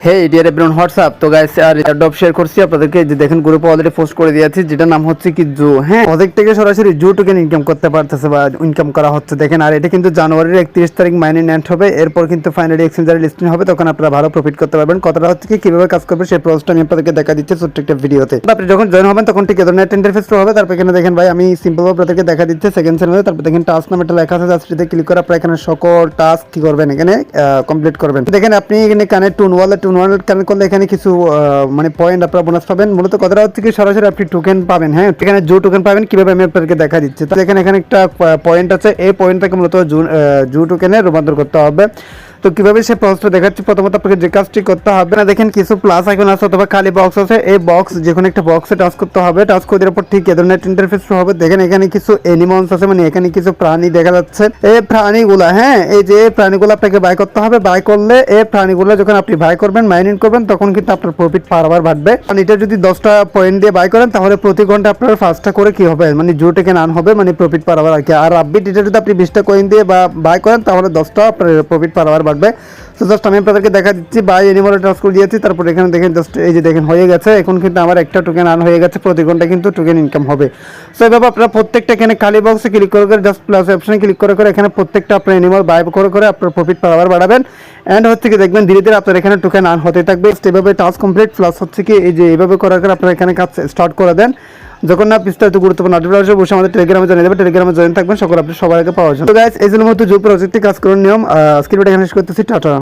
হে deer everyone WhatsApp. তো guys আর depth share করছি আপনাদেরকে, যে দেখেন গ্রুপে অলরেডি পোস্ট করে দিয়েছি, যেটা নাম হচ্ছে কি জু। হ্যাঁ, প্রজেক্ট থেকে সরাসরি জু টোকেন ইনকাম করতে পারতেছে বা ইনকাম করা হচ্ছে। দেখেন, আর এটা কিন্তু জানুয়ারির 31 তারিখ মাইনিং এন্ড হবে, এরপর কিন্তু ফাইনালি এক্সচেঞ্জারে লিস্টিং হবে, তখন আপনারা ভালো প্রফিট করতে পারবেন। কথাটা হচ্ছে কি কিভাবে কাজ করবে সেই প্রসেসটা আমি আপনাদেরকে দেখা দিচ্ছি ছোট্ট একটা ভিডিওতে। আপনি যখন জয়েন হবেন তখন ঠিক এই ধরনের একটা ইন্টারফেস হবে। তারপর এখানে দেখেন ভাই আমি সিম্পল ভাবে আপনাদেরকে দেখা দিচ্ছি সেকেন্ড সেলের। তারপর দেখেন টাস্ক নামে একটা লেখা আছে, জাস্ট এটাতে ক্লিক করে আপনারা এখানে সকল টাস্ক কি করবেন, এখানে কমপ্লিট করবেন। দেখেন আপনি এখানে কানেক্ট টুন ওয়ালেট কানেক্ট করলে এখানে কিছু মানে পয়েন্ট আপনারা বোনাস পাবেন। মূলত কথাটা হচ্ছে কি সরাসরি আপনি টোকেন পাবেন। হ্যাঁ, এখানে জু টোকেন পাবেন কিভাবে আমি আপনাদেরকে দেখা দিচ্ছি। তো এখানে একটা পয়েন্ট আছে, এই পয়েন্টটাকে মূলত জু টোকেনে রূপান্তর করতে হবে। তো কিভাবে সে প্রসেসটা দেখাচ্ছি। প্রথমত আপনাকে যে কাজটি করতে হবে না, দেখেন কিছু প্লাস আইকন আছে অথবা খালি বক্স আছে, এই বক্স যে কোনো একটা বক্সে টাচ করতে হবে। টাচ করে দেওয়ার পর ঠিক এ ধরনের ইন্টারফেস হবে। দেখেন এখানে কিছু অ্যানিমলস আছে, মানে এখানে কিছু প্রাণী দেখা যাচ্ছে। এই প্রাণীগুলা, হ্যাঁ, এই যে প্রাণীগুলো আপনাকে বাই করতে হবে। বাই করলে এই প্রাণীগুলো যখন আপনি বাই করবেন, মাইনিং করবেন, তখন কিন্তু আপনার প্রফিট পাওয়ার বাড়বে। কারণ এটা যদি 10টা পয়েন্ট দিয়ে বাই করেন, তাহলে প্রতি ঘন্টা আপনার 5টা করে কি হবে, মানে জু টোকেন আর্ন হবে, মানে প্রফিট পাওয়ার আর কি। আর রাব্বিট এটা যদি আপনি 20টা কয়েন দিয়ে বা বাই করেন, তাহলে 10টা আপনার প্রফিট পাওয়ার বাড়বে। তো জাস্ট আমি আপনাদেরকে দেখা দিচ্ছি, বাই এনিমলে টাচ করে দিয়েছি। তারপর এখানে দেখেন জাস্ট এই যে দেখেন হয়ে গেছে। এখন কিন্তু আমার একটা টোকেন আর্ন হয়ে গেছে, প্রতি ঘন্টা কিন্তু টোকেন ইনকাম হবে। সো এভাবে আপনারা প্রত্যেকটা এখানে খালি বক্সে ক্লিক করে জাস্ট প্লাস অপশনে ক্লিক করে এখানে প্রত্যেকটা আপনার এনিমল বাই করে আপনার প্রফিট পাওয়ার বাড়াবেন। অ্যান্ড হচ্ছে কি দেখবেন ধীরে ধীরে আপনার এখানে টোকেন আর্ন হতে থাকবে। এভাবে টাস্ক কমপ্লিট প্লাস হচ্ছে কি এই যে এইভাবে করার আপনারা এখানে কাজ স্টার্ট করে দেন। যখন না বিস্তারিত গুরুত্বপূর্ণ আপডেট আসবে অবশ্যই আমাদের টেলিগ্রামে জানিয়ে দেবেন। টেলিগ্রামে জয়েন থাকবেন, সকল আপনি সবার আগে পাওয়ার জন্য। তো গাইস এই জন্য মতো জু প্রজেক্টে কাজ করার নিয়ম আজকের ভিডিও এখানে শেষ করতেছি। টাটা।